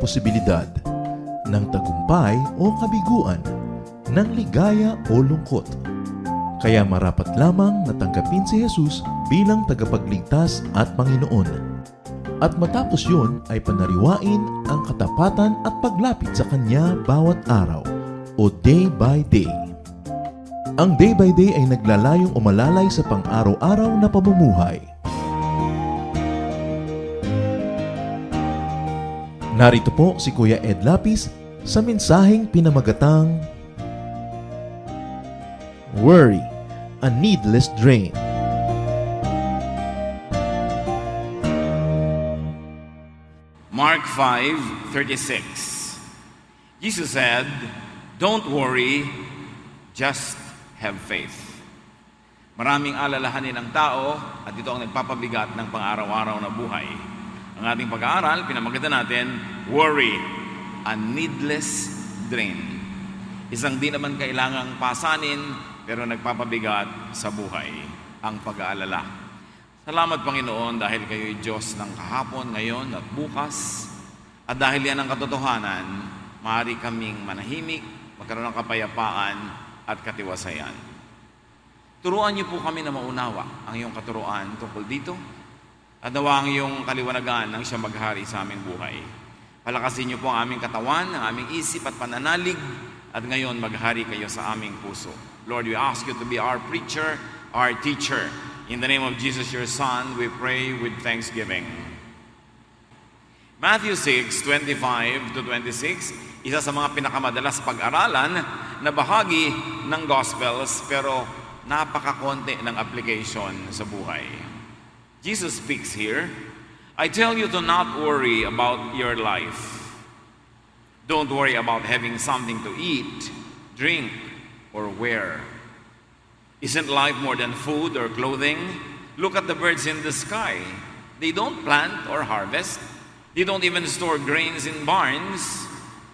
posibilidad ng tagumpay o kabiguan, ng ligaya o lungkot. Kaya marapat lamang na tanggapin si Jesus bilang tagapagligtas at Panginoon. At matapos yun ay panariwain ang katapatan at paglapit sa Kanya bawat araw o day by day. Ang day by day ay naglalayong umalalay sa pang-araw-araw na pamumuhay. Narito po si Kuya Ed Lapis sa mensaheng pinamagatang Worry, a Needless Drain. Mark 5:36. Jesus said, "Don't worry, just have faith." Maraming alalahanin ng tao at ito ang nagpapabigat ng pang-araw-araw na buhay. Ang ating pag-aaral, pinamagatan natin, worry, a needless drain. Isang di naman kailangang pasanin, pero nagpapabigat sa buhay, ang pag-aalala. Salamat Panginoon dahil kayo'y Diyos ng kahapon, ngayon at bukas. At dahil yan ang katotohanan, maaari kaming manahimik, magkaroon ng kapayapaan at katiwasayan. Turuan niyo po kami na maunawa ang iyong katuruan tungkol dito at nawa ang iyong kaliwanagan ng siyang maghari sa aming buhay. Palakasin niyo po ang aming katawan, ang aming isip at pananalig at ngayon maghari kayo sa aming puso. Lord, we ask you to be our preacher, our teacher. In the name of Jesus, your Son, we pray with thanksgiving. Matthew 6:25-26, isa sa mga pinakamadalas pag-aralan na bahagi ng Gospels, pero napakakonti ng application sa buhay. Jesus speaks here, "I tell you to not worry about your life. Don't worry about having something to eat, drink, or wear. Isn't life more than food or clothing? Look at the birds in the sky. They don't plant or harvest. They don't even store grains in barns.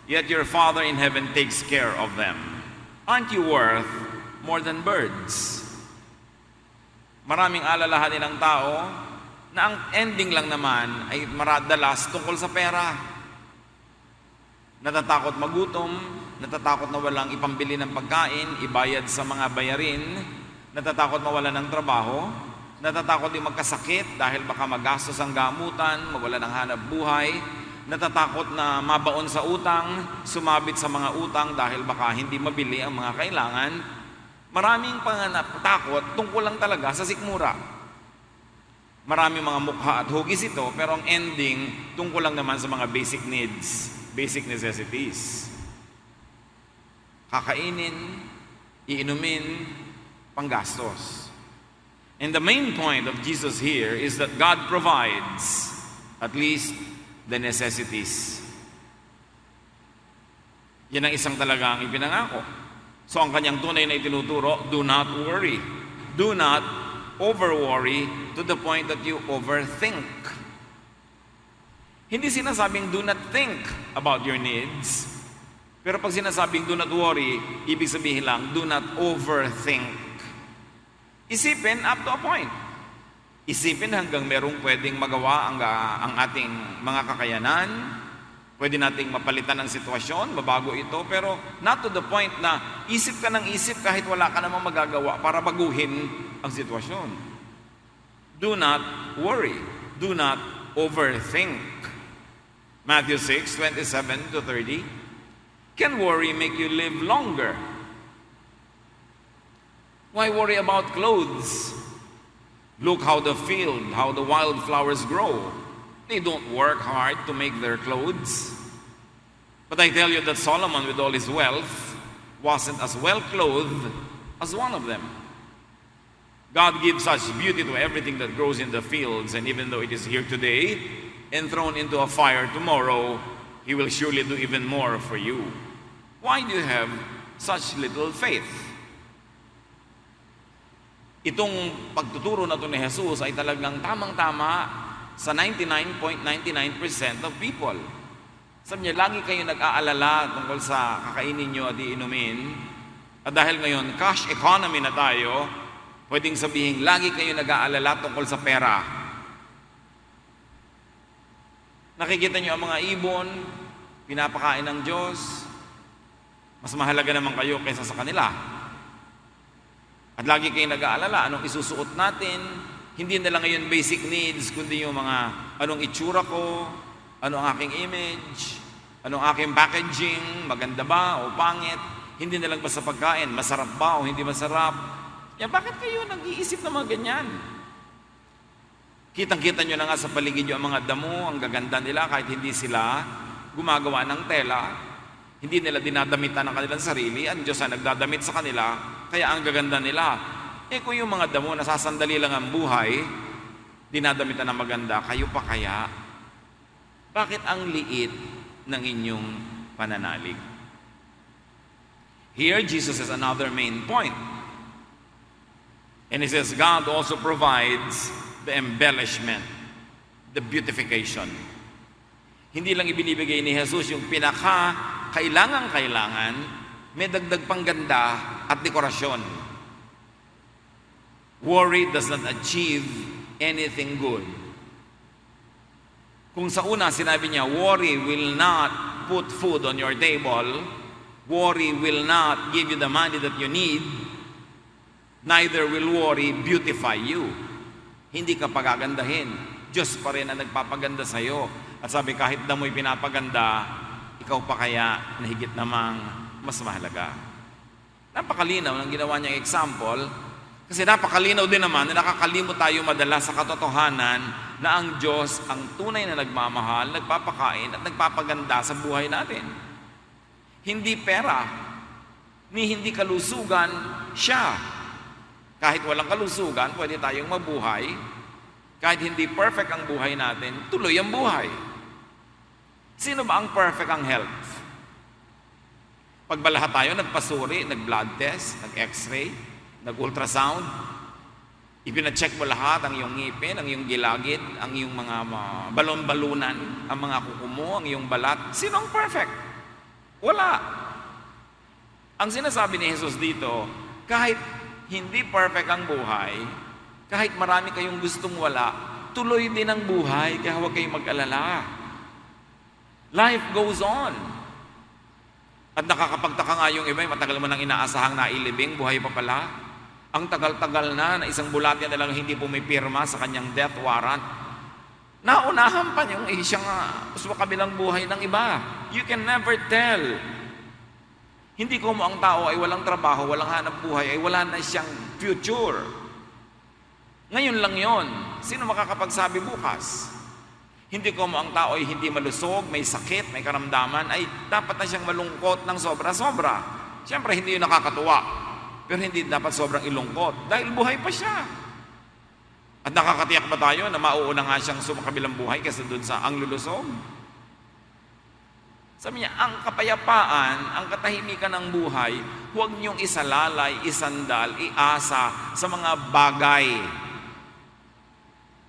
Yet your Father in heaven takes care of them. Aren't you worth more than birds?" Maraming alalahanin ng tao na ang ending lang naman ay maradalas tungkol sa pera. Natatakot magutom, natatakot na walang ipambili ng pagkain, ibayad sa mga bayarin, natatakot mawala ng trabaho, natatakot din magkasakit dahil baka magastos ang gamutan, magwala ng hanap buhay, natatakot na mabaon sa utang, sumabit sa mga utang dahil baka hindi mabili ang mga kailangan. Maraming panganap-takot tungkol lang talaga sa sikmura. Maraming mga mukha at hugis ito, pero ang ending tungkol lang naman sa mga basic needs, basic necessities. Kakainin, iinumin, panggastos. And the main point of Jesus here is that God provides at least the necessities. Yan ang isang talagang ipinangako. So ang kanyang tunay na itinuturo, do not worry. Do not over-worry to the point that you overthink. Hindi sinasabing do not think about your needs. Pero pag sinasabing do not worry, ibig sabihin lang, do not overthink. Isipin up to a point. Isipin hanggang merong pwedeng magawa ang ating mga kakayanan. Pwede nating mapalitan ang sitwasyon, mabago ito, pero not to the point na isip ka ng isip kahit wala ka namang magagawa para baguhin ang sitwasyon. Do not worry. Do not overthink. Matthew 6:27-30. Can worry make you live longer? Why worry about clothes? Look how the field, how the wildflowers grow. They don't work hard to make their clothes. But I tell you that Solomon, with all his wealth, wasn't as well clothed as one of them. God gives such beauty to everything that grows in the fields, and even though it is here today and thrown into a fire tomorrow, He will surely do even more for you. Why do you have such little faith? Itong pagtuturo na ito ni Jesus ay talagang tamang-tama sa 99.99% of people. Sabi niya, lagi kayo nag-aalala tungkol sa kakainin nyo at iinumin. At dahil ngayon, cash economy na tayo, pwedeng sabihin, lagi kayo nag-aalala tungkol sa pera. Nakikita nyo ang mga ibon, pinapakain ng Diyos, mas mahalaga naman kayo kaysa sa kanila. At lagi kayong nag-aalala, anong isusuot natin? Hindi na lang ngayon basic needs, kundi yung mga anong itsura ko, anong aking image, anong aking packaging, maganda ba o pangit. Hindi na lang basta pagkain, masarap ba o hindi masarap. Yan, bakit kayo nag-iisip ng mga ganyan? Kitang-kita nyo na nga sa paligid yung mga damo, ang gaganda nila kahit hindi sila gumagawa ng tela. Hindi nila dinadamitan ng kanilang sarili. Ang Diyos ang nagdadamit sa kanila, kaya ang gaganda nila. Kung yung mga damo, nasasandali lang ang buhay, dinadamitan ng maganda, kayo pa kaya? Bakit ang liit ng inyong pananalig? Here, Jesus has another main point. And He says, God also provides the embellishment, the beautification. Hindi lang ibinibigay ni Jesus yung pinaka-kailangan, may dagdag pang ganda at dekorasyon. Worry does not achieve anything good. Kung sa una sinabi niya, worry will not put food on your table, worry will not give you the money that you need, neither will worry beautify you. Hindi ka pagagandahin. Diyos pa rin ang nagpapaganda sa iyo. At sabi, kahit damoy pinapaganda, ikaw pa kaya na higit namang mas mahalaga. Napakalinaw ng ginawa niyang example, kasi napakalinaw din naman na nakakalimot tayo madalas sa katotohanan na ang Diyos ang tunay na nagmamahal, nagpapakain at nagpapaganda sa buhay natin. Hindi pera, ni hindi kalusugan, siya. Kahit walang kalusugan, pwede tayong mabuhay. Kahit hindi perfect ang buhay natin, tuloy ang buhay. Sino ba ang perfect ang health? Pagbalahat tayo, nagpasuri, nag-blood test, nag-x-ray, nag-ultrasound, ipinacheck mo lahat, ang iyong ngipin, ang iyong gilagid, ang iyong mga balon-balunan, ang mga kuko mo, ang iyong balat. Sino ang perfect? Wala. Ang sinasabi ni Jesus dito, kahit hindi perfect ang buhay, kahit marami kayong gustong wala, tuloy din ang buhay, kaya huwag kayong mag-alala. Life goes on. At nakakapagtaka nga yung iba, matagal mo nang inaasahang nailibing, buhay pa pala. Ang tagal-tagal na isang bulate na lang hindi pumipirma sa kanyang death warrant. Naunahan pa yung siyang sa kabilang buhay ng iba. You can never tell. Hindi ko mo ang tao ay walang trabaho, walang hanap buhay, ay wala na siyang future. Ngayon lang yon. Sino makakapagsabi bukas? Hindi ko mo ang tao ay hindi malusog, may sakit, may karamdaman, ay dapat na siyang malungkot ng sobra-sobra. Siyempre, hindi yun nakakatuwa. Pero hindi dapat sobrang ilungkot dahil buhay pa siya. At nakakatiyak ba tayo na mauuna nga siyang sumakabilang buhay kaysa dun sa ang lulusog? Sabi niya, ang kapayapaan, ang katahimikan ng buhay, huwag niyong isalalay, isandal, iasa sa mga bagay.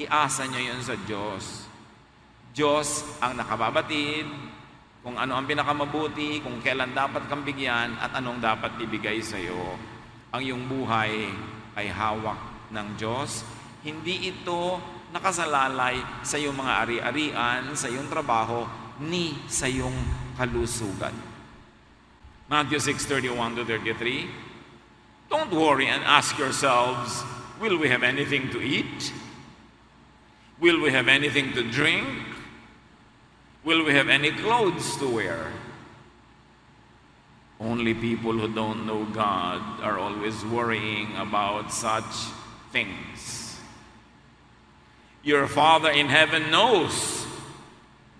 Iasa niyo yun sa Diyos. Diyos ang nakababatid kung ano ang pinakamabuti, kung kailan dapat kang bigyan at anong dapat ibigay sa iyo. Ang iyong buhay ay hawak ng Diyos. Hindi ito nakasalalay sa iyong mga ari-arian, sa iyong trabaho, ni sa iyong kalusugan. Matthew 6:31-33. Don't worry and ask yourselves, will we have anything to eat? Will we have anything to drink? Will we have any clothes to wear? Only people who don't know God are always worrying about such things. Your Father in heaven knows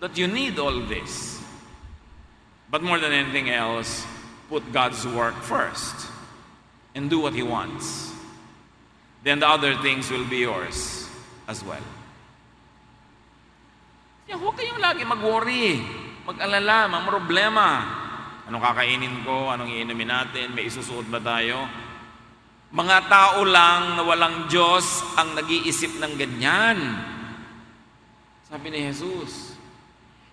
that you need all this. But more than anything else, put God's work first and do what He wants. Then the other things will be yours as well. Huwag kayong lagi mag-worry, mag-alala, problema. Anong kakainin ko? Anong iinumin natin? May isusuot ba tayo? Mga tao lang na walang Diyos ang nag-iisip ng ganyan. Sabi ni Jesus,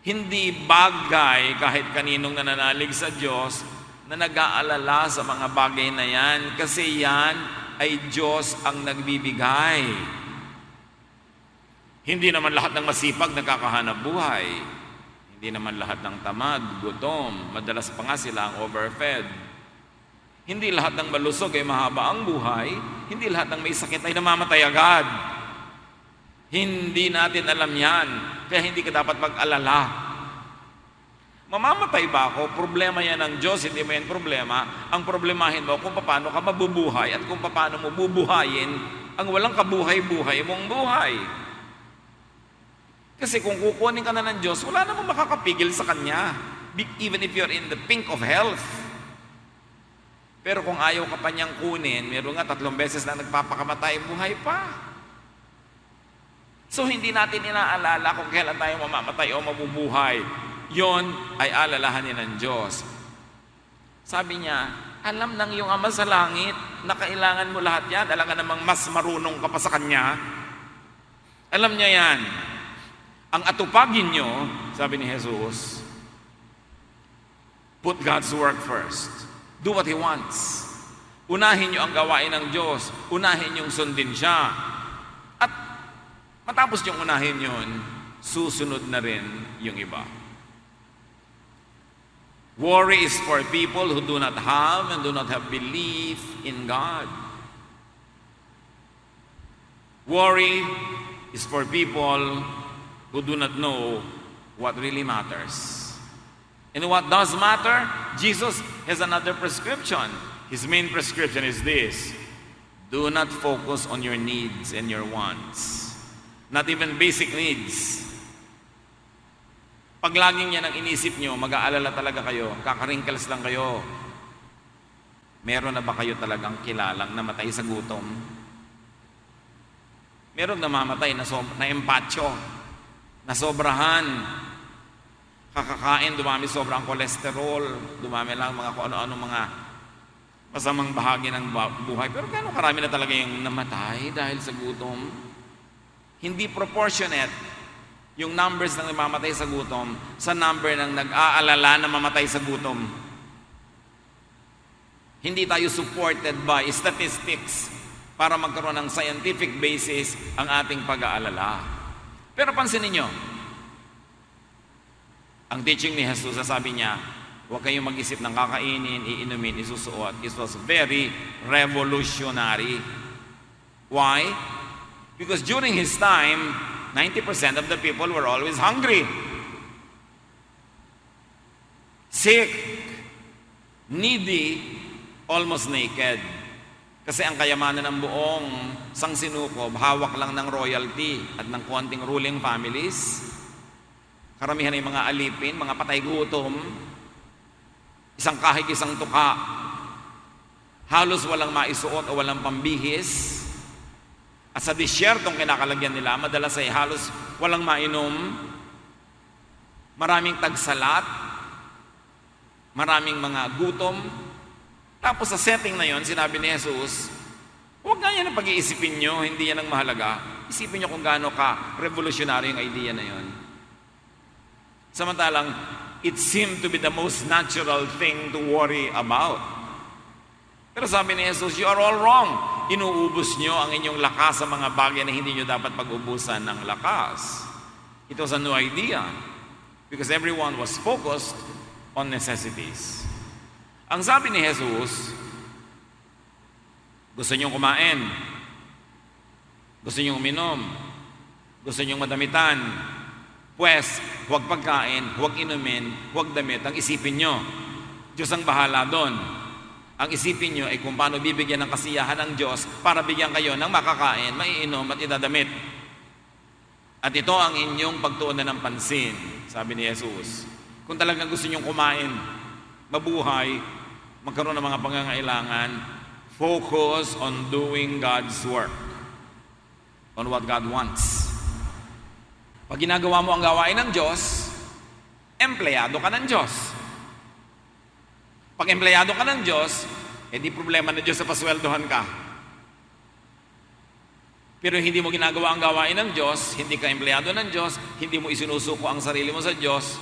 hindi bagay kahit kaninong nananalig sa Diyos na nag-aalala sa mga bagay na yan kasi yan ay Diyos ang nagbibigay. Hindi naman lahat ng masipag nagkakahanap buhay. Hindi Hindi naman lahat ng tamad, gutom, madalas pa nga sila ang overfed. Hindi lahat ng malusog ay mahaba ang buhay. Hindi lahat ng may sakit ay namamatay agad. Hindi natin alam yan, kaya hindi ka dapat mag-alala. Mamamatay ba ako? Problema yan ng Diyos, hindi mo yan problema. Ang problemahin mo kung paano ka mabubuhay at kung paano mo bubuhayin ang walang kabuhay-buhay mong buhay. Kasi kung kukunin ka na ng Diyos, wala namang makakapigil sa Kanya. Even if you're in the pink of health. Pero kung ayaw ka pa niyang kunin, meron nga 3 beses na nagpapakamatay, buhay pa. So hindi natin inaalala kung kailan tayo mamamatay o mabubuhay. Yon ay alalahanin ng Diyos. Sabi niya, alam ng iyong Ama sa langit na kailangan mo lahat yan. Alam ka namang mas marunong ka pa sa Kanya. Alam niya yan. Ang atupagin nyo, sabi ni Jesus, put God's work first. Do what He wants. Unahin nyo ang gawain ng Diyos. Unahin yung sundin siya. At matapos yung unahin yun, susunod na rin yung iba. Worry is for people who do not have and do not have belief in God. Worry is for people who do not know what really matters. And what does matter? Jesus has another prescription. His main prescription is this: do not focus on your needs and your wants. Not even basic needs. Pag laging yan ang inisip nyo, mag-aalala talaga kayo, kakarinkles lang kayo. Meron na ba kayo talagang kilalang namatay sa gutom? Meron namamatay na empatyo, na sobrahan. Kakakain, dumami sobrang kolesterol, dumami lang mga kung ano-ano mga masamang bahagi ng buhay. Pero gano'ng karami na talaga yung namatay dahil sa gutom? Hindi proportionate yung numbers ng namamatay sa gutom sa number ng nag-aalala na mamatay sa gutom. Hindi tayo supported by statistics para magkaroon ng scientific basis ang ating pag-aalala. Pero pansinin nyo, ang teaching ni Jesus, sabi niya, huwag kayong mag-isip ng kakainin, iinumin, isusuot. It was very revolutionary. Why? Because during His time, 90% of the people were always hungry, sick, needy, almost naked. Kasi ang kayamanan ng buong sangsinukob, hawak lang ng royalty at ng konting ruling families. Karamihan ay mga alipin, mga patay gutom, isang kahig, isang tuka, halos walang maisuot o walang pambihis. At sa disyertong kinakalagyan nila, madalas ay halos walang mainom, maraming tagsalat, maraming mga gutom. Tapos sa setting na yon, sinabi ni Jesus, huwag nga yan ang pag-iisipin nyo, hindi yan ang mahalaga. Isipin nyo kung gaano ka revolutionary yung idea na yon. Samantalang, it seemed to be the most natural thing to worry about. Pero sabi ni Jesus, you are all wrong. Inuubos nyo ang inyong lakas sa mga bagay na hindi nyo dapat pag-ubusan ng lakas. It was a new idea because everyone was focused on necessities. Ang sabi ni Jesus, gusto nyo kumain, gusto nyo uminom, gusto nyo madamitan, pues, huwag pagkain, huwag inumin, huwag damit, ang isipin nyo. Diyos ang bahala doon. Ang isipin nyo ay kung paano bibigyan ng kasiyahan ng Diyos para bigyan kayo ng makakain, maiinom at idadamit. At ito ang inyong pagtuunan ng pansin, sabi ni Jesus. Kung talagang gusto nyong kumain, mabuhay, magkaroon ng mga pangangailangan, focus on doing God's work, on what God wants. Pag ginagawa mo ang gawain ng Diyos, empleyado ka ng Diyos. Pag empleyado ka ng Diyos, di problema na Diyos sa pasweldohan ka. Pero hindi mo ginagawa ang gawain ng Diyos, hindi ka empleyado ng Diyos, hindi mo isinusuko ang sarili mo sa Diyos,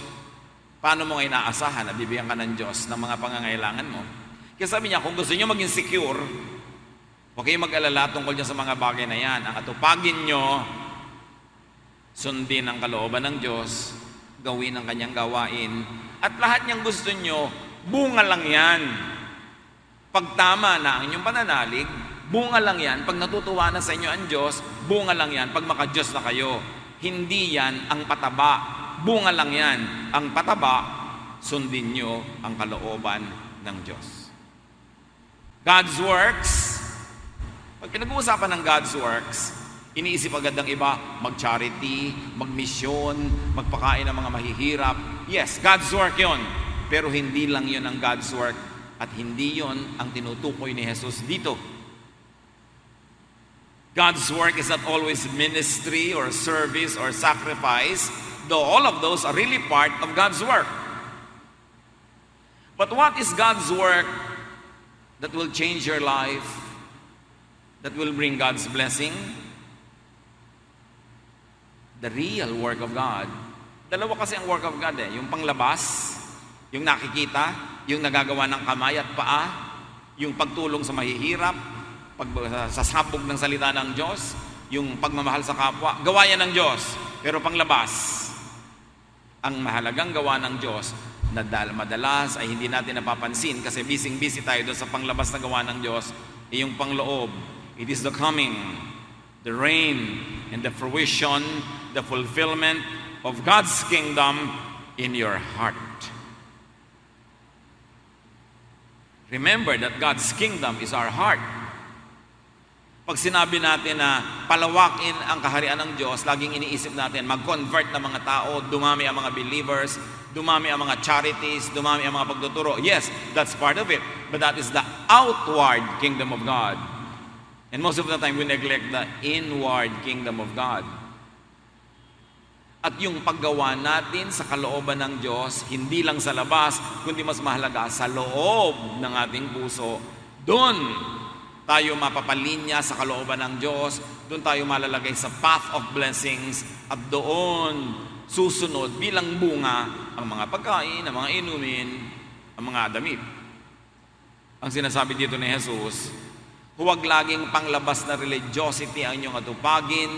paano mo ngayon inaasahan na bibigyan ka ng Diyos ng mga pangangailangan mo? Kaya sabi niya, kung gusto niyo maging secure, huwag kayong mag-alala tungkol niya sa mga bagay na yan. Ang atupagin nyo, sundin ang kalooban ng Diyos, gawin ang kanyang gawain. At lahat niyang gusto nyo, bunga lang yan. Pag tama na ang inyong pananalig, bunga lang yan. Pag natutuwa na sa inyo ang Diyos, bunga lang yan. Pag maka-Diyos na kayo, hindi yan ang pataba. Bunga lang yan. Ang pataba, sundin nyo ang kalooban ng Diyos. God's works, pag pinag-uusapan ng God's works, iniisip agad ng iba, mag-charity, mag-misyon, magpakain ng mga mahihirap. Yes, God's work yon. Pero hindi lang yon ang God's work at hindi yon ang tinutukoy ni Jesus dito. God's work is not always ministry or service or sacrifice, though all of those are really part of God's work. But what is God's work that will change your life, that will bring God's blessing? The real work of God. Dalawa kasi ang work of God yung panglabas, yung nakikita, yung nagagawa ng kamay at paa, yung pagtulong sa mahihirap, pagsasabog ng salita ng Diyos, yung pagmamahal sa kapwa, gawa yan ng Diyos. Pero panglabas, ang mahalagang gawa ng Diyos, na madalas ay hindi natin napapansin kasi busy tayo doon sa panglabas na gawa ng Diyos, yung pangloob. It is the coming, the reign, and the fruition, the fulfillment of God's kingdom in your heart. Remember that God's kingdom is our heart. Pag sinabi natin na palawakin ang kaharian ng Diyos, laging iniisip natin, mag-convert na mga tao, dumami ang mga believers, dumami ang mga charities, dumami ang mga pagtuturo. Yes, that's part of it. But that is the outward kingdom of God. And most of the time, we neglect the inward kingdom of God. At yung paggawa natin sa kalooban ng Diyos, hindi lang sa labas, kundi mas mahalaga sa loob ng ating puso. Doon tayo mapapalinya sa kalooban ng Diyos, doon tayo malalagay sa path of blessings, at doon susunod bilang bunga ang mga pagkain, ang mga inumin, ang mga damit. Ang sinasabi dito ni Jesus, huwag laging panglabas na religiosity ang inyong atupagin,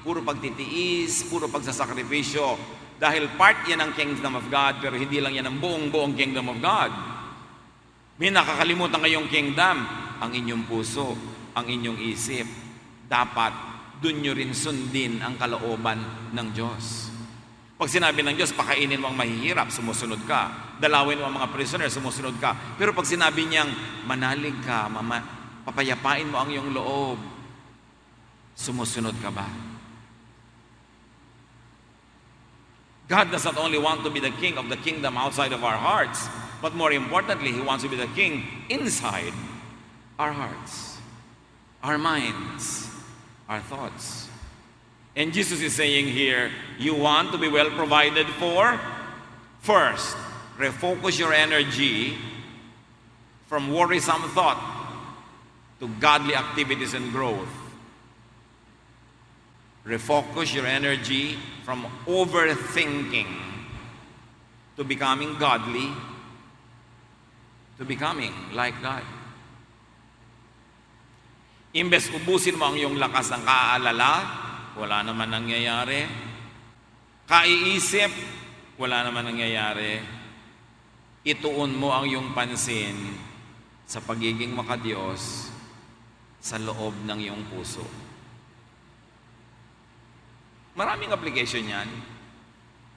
puro pagtitiis, puro pagsasakripisyo. Dahil part yan ng kingdom of God, pero hindi lang yan ang buong kingdom of God. May nakakalimutan kayong kingdom, ang inyong puso, ang inyong isip. Dapat dun nyo rin sundin ang kalooban ng Diyos. Pag sinabi ng Diyos, pakainin mo ang mahihirap, sumusunod ka. Dalawin mo ang mga prisoner, sumusunod ka. Pero pag sinabi niyang, manalig ka, papayapain mo ang iyong loob, sumusunod ka ba? God does not only want to be the king of the kingdom outside of our hearts, but more importantly, He wants to be the king inside our hearts, our minds, our thoughts. And Jesus is saying here, you want to be well provided for? First, refocus your energy from worrisome thought to godly activities and growth. Refocus your energy from overthinking to becoming godly, to becoming like God. Imbes ubusin mo ang iyong lakas ng kaaalala, wala naman nangyayari. Kaiisip, wala naman nangyayari. Ituon mo ang iyong pansin sa pagiging makadiyos sa loob ng iyong puso. Maraming application yan.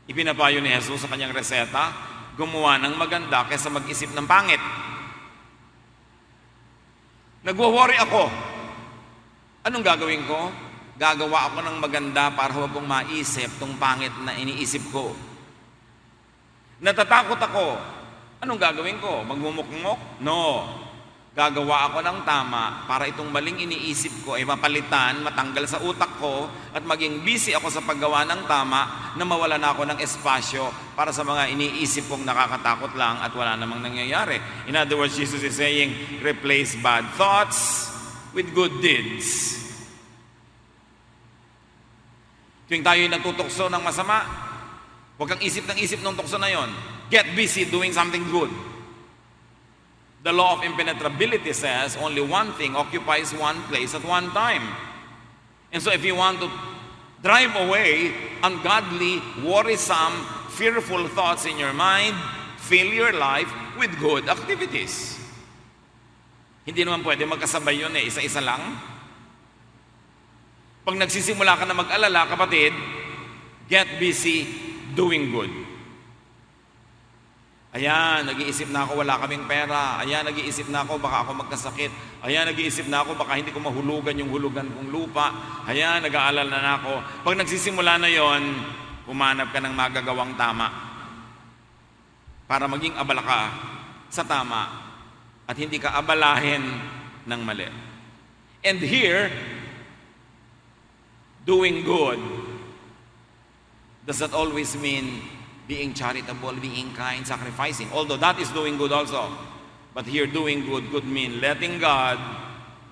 Ipinapayo ni Jesus sa kanyang reseta, gumawa ng maganda kaysa mag-isip ng pangit. Nagwo-worry ako. Anong gagawin ko? Gagawa ako ng maganda para huwag kong maisip tong pangit na iniisip ko. Natatakot ako. Anong gagawin ko? Magmumukmok? No. Gagawa ako ng tama para itong maling iniisip ko ay mapalitan, matanggal sa utak ko, at maging busy ako sa paggawa ng tama na mawala na ako ng espasyo para sa mga iniisip kong nakakatakot lang at wala namang nangyayari. In other words, Jesus is saying, replace bad thoughts with good deeds. Tuwing tayo ay nagtutukso ng masama, huwag kang isip ng tukso na yon. Get busy doing something good. The law of impenetrability says only one thing occupies one place at one time. And so if you want to drive away ungodly, worrisome fearful thoughts in your mind, fill your life with good activities. Hindi naman pwede magkasabay yun isa-isa lang. Pag nagsisimula ka na mag-alala, kapatid, get busy doing good. Ayan, nag-iisip na ako, wala kaming pera. Ayan, nag-iisip na ako, baka ako magkasakit. Ayan, nag-iisip na ako, baka hindi ko mahulugan yung hulugan kong lupa. Ayan, nag-aalala na ako. Pag nagsisimula na yon, humanap ka ng magagawang tama para maging abala ka sa tama at hindi ka abalahin ng mali. And here, doing good does not always mean being charitable, being kind, sacrificing. Although that is doing good also. But here, doing good could mean letting God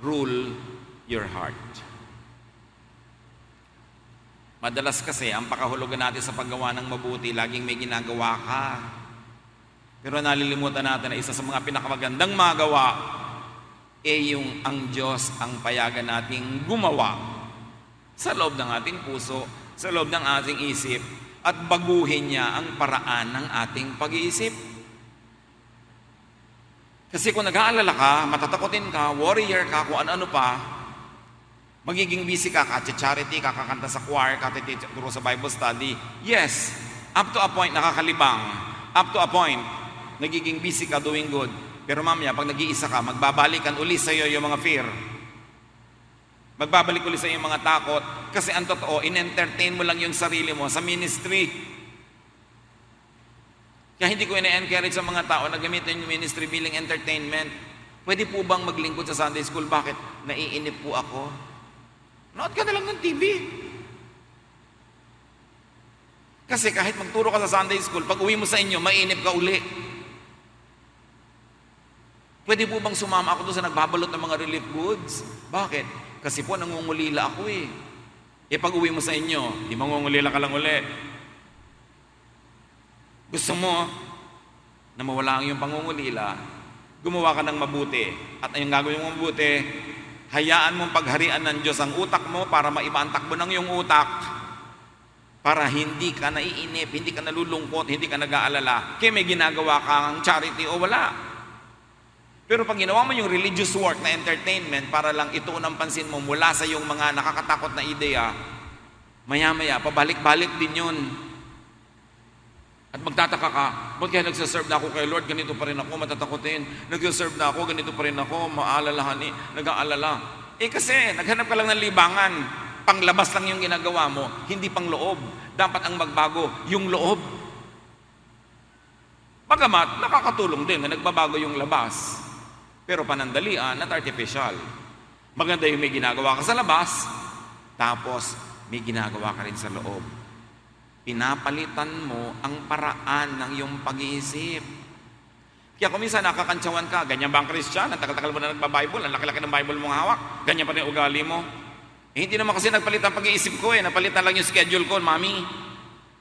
rule your heart. Madalas kasi, ang pakahulugan natin sa paggawa ng mabuti, laging may ginagawa ka. Pero nalilimutan natin na isa sa mga pinakamagandang magawa, yung ang Diyos ang payagan nating gumawa sa loob ng ating puso, sa loob ng ating isip, at baguhin niya ang paraan ng ating pag-iisip. Kasi kung nag-aalala ka, matatakotin ka, warrior ka, kung ano-ano pa, magiging busy ka, charity, kakakanta sa choir, katituro sa Bible study. Yes, up to a point nakakalibang. Up to a point, nagiging busy ka doing good. Pero mamaya, pag nag-iisa ka, magbabalikan uli sa iyo yung mga fear. Magbabalik ulit sa iyong mga takot kasi ang totoo, in-entertain mo lang yung sarili mo sa ministry. Kaya hindi ko ina-encourage sa mga tao na gamitin yung ministry bilang entertainment. Pwede po bang maglingkod sa Sunday School? Bakit? Naiinip po ako. Nood ka na lang ng TV. Kasi kahit magturo ka sa Sunday School, pag uwi mo sa inyo, mainip ka uli. Pwede po bang sumama ako doon sa nagbabalot ng mga relief goods? Bakit? Kasi po nangungulila ako eh. Pag uwi mo sa inyo, di mangungulila ka lang uli. Gusto mo na mawala ang iyong pangungulila, gumawa ka ng mabuti. At ang gagawin mong mabuti, hayaan mong pagharian ng Diyos ang utak mo para maiba ang takbo ng iyong utak. Para hindi ka naiinip, hindi ka nalulungkot, hindi ka nag-aalala. Kaya may ginagawa kang charity o wala. Pero pag ginawa mo yung religious work na entertainment para lang ituon ang pansin mo mula sa yung mga nakakatakot na ideya, maya-maya, pabalik-balik din yun. At magtataka ka, ba't kaya nagsaserve na ako kay Lord, ganito pa rin ako, matatakotin. Nagsaserve na ako, ganito pa rin ako, maalalahan, nag-aalala. Kasi, naghanap ka lang ng libangan. Panglabas lang yung ginagawa mo, hindi pang loob. Dapat ang magbago, yung loob. Bagamat, nakakatulong din na nagbabago yung labas. Pero panandalian at artificial. Maganda yung may ginagawa ka sa labas, tapos may ginagawa ka rin sa loob. Pinapalitan mo ang paraan ng iyong pag-iisip. Kaya kung minsan nakakantsawan ka, ganyan ba ang Christian? Ang tagal-tagal mo na nagba-Bible, ang laki-laki ng Bible mong hawak, ganyan pa rin ugali mo. Hindi naman kasi nagpalitan pag-iisip ko napalitan lang yung schedule ko, mami.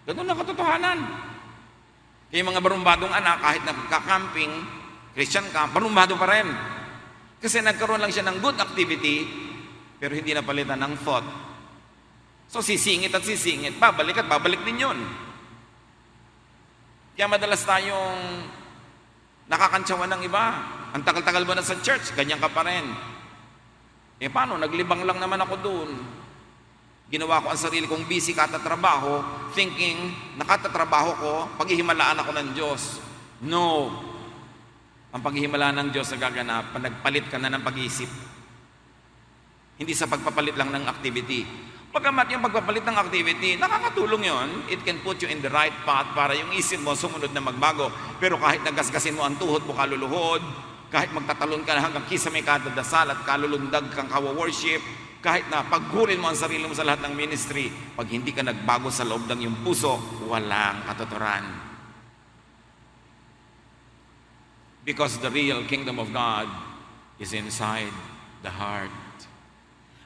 Ganun ang katotohanan. Kaya yung mga barumbadong anak, kahit nagka-camping, Christian ka, barumbado pa rin. Kasi nagkaroon lang siya ng good activity, pero hindi napalitan ng thought. So sisingit at sisingit, babalik at babalik din yun. Kaya madalas tayong nakakantsawan ng iba. Ang tagal-tagal mo na sa church, ganyan ka pa rin. Paano? Naglibang lang naman ako doon. Ginawa ko ang sarili kong busy katatrabaho, thinking, nakatatrabaho ko, paghihimalaan ako ng Diyos. No. Ang paghihimalaan ng Diyos na gaganap, nagpalit ka na ng pag-iisip. Hindi sa pagpapalit lang ng activity. Pagkamat yung pagpapalit ng activity, nakakatulong yon. It can put you in the right path para yung isip mo sumunod na magbago. Pero kahit nagasgasin mo ang tuhod mo kaluluhod, kahit magtatalon ka na hanggang kisa may kadadasal at kalulundag kang kawa-worship, kahit na paggurin mo ang sarili mo sa lahat ng ministry, pag hindi ka nagbago sa loob ng iyong puso, walang katuturan. Because the real kingdom of God is inside the heart.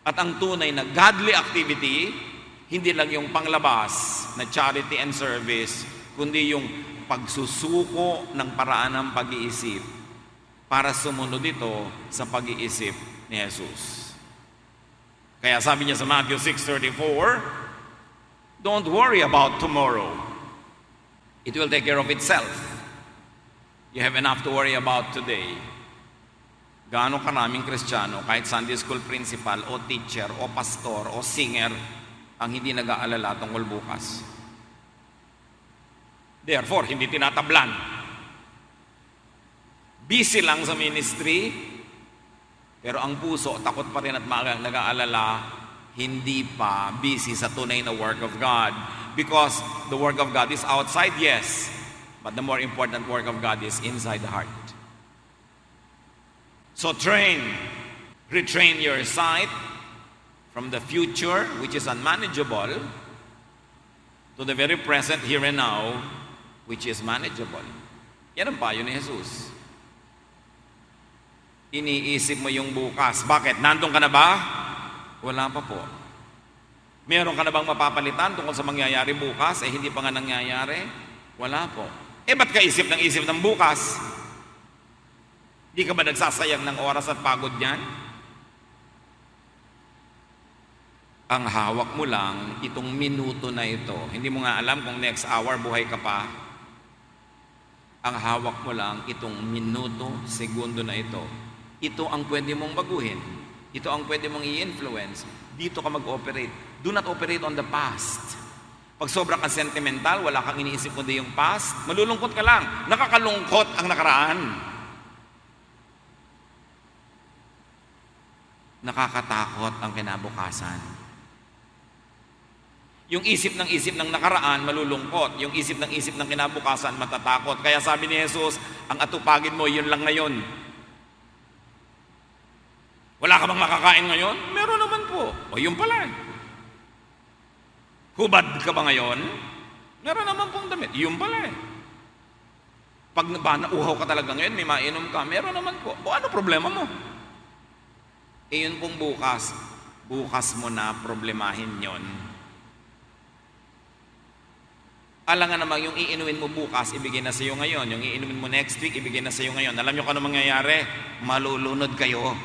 At ang tunay na godly activity, hindi lang yung panglabas na charity and service, kundi yung pagsusuko ng paraan ng pag-iisip para sumunod ito sa pag-iisip ni Jesus. Kaya sabi niya sa Matthew 6:34, don't worry about tomorrow. It will take care of itself. You have enough to worry about today. Gaano karaming Kristiyano, kahit Sunday school principal, o teacher, o pastor, o singer, ang hindi nag-aalala tungkol bukas. Therefore, hindi tinatablan. Busy lang sa ministry, pero ang puso, takot pa rin at nag-aalala, hindi pa busy sa tunay na work of God. Because the work of God is outside, yes, but the more important work of God is inside the heart. So retrain your sight from the future, which is unmanageable, to the very present, here and now, which is manageable. Yan ang payo ni Jesus. Iniisip mo yung bukas. Bakit? Nandun ka na ba? Wala pa po. Meron ka na bang mapapalitan tungkol sa mangyayari bukas? Hindi pa nga nangyayari? Wala po. Ba't ka isip ng bukas? Di ka ba nagsasayang ng oras at pagod niyan? Ang hawak mo lang, itong minuto na ito. Hindi mo nga alam kung next hour buhay ka pa. Ang hawak mo lang, itong minuto, segundo na ito. Ito ang pwede mong baguhin. Ito ang pwede mong i-influence. Dito ka mag-operate. Do not operate on the past. Pag sobrang ka sentimental, wala kang iniisip kundi yung past, malulungkot ka lang. Nakakalungkot ang nakaraan. Nakakatakot ang kinabukasan. Yung isip ng nakaraan, malulungkot. Yung isip ng kinabukasan, matatakot. Kaya sabi ni Jesus, ang atupagin mo, yun lang ngayon. Wala ka bang makakain ngayon? Meron naman po. O yun pala. Hubad ka ba ngayon? Meron naman pong damit. Yun pala. Pag nauhaw ka talaga ngayon, may mainom ka, meron naman po. O ano problema mo? Yun pong bukas. Bukas mo na problemahin yon. Alam nga naman, yung iinumin mo bukas, ibigay na sa iyo ngayon. Yung iinumin mo next week, ibigay na sa iyo ngayon. Alam nyo kung ano mangyayari? Malulunod kayo.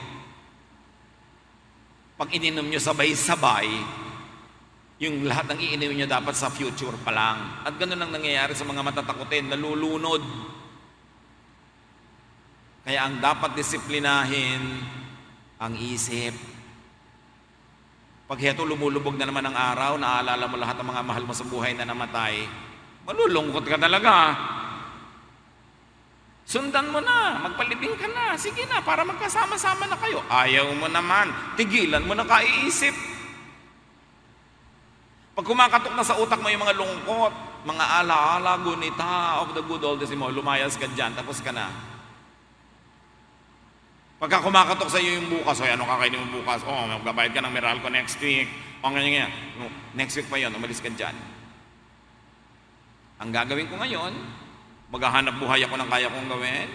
Pag ininom nyo sabay-sabay, yung lahat ng iinumin nyo dapat sa future pa lang. At ganun ang nangyayari sa mga matatakutin, nalulunod. Kaya ang dapat disiplinahin, ang isip. Pag heto lumulubog na naman ang araw, naaalala mo lahat ng mga mahal mo sa buhay na namatay, malulungkot ka talaga. Sundan mo na, magpalibing ka na, sige na, para magkasama-sama na kayo. Ayaw mo naman, tigilan mo na kaiisip. Pag kumakatok na sa utak mo yung mga lungkot, mga alaala, gunita of the good old days mo, lumayas ka dyan, tapos ka na. Pagka kumakatok sa iyo yung bukas, ano kakainin mo bukas? Magbabayad ka ng Meralco next week. Ganyan. Next week pa yun, umalis ka dyan. Ang gagawin ko ngayon, maghahanap buhay ako ng kaya kong gawin.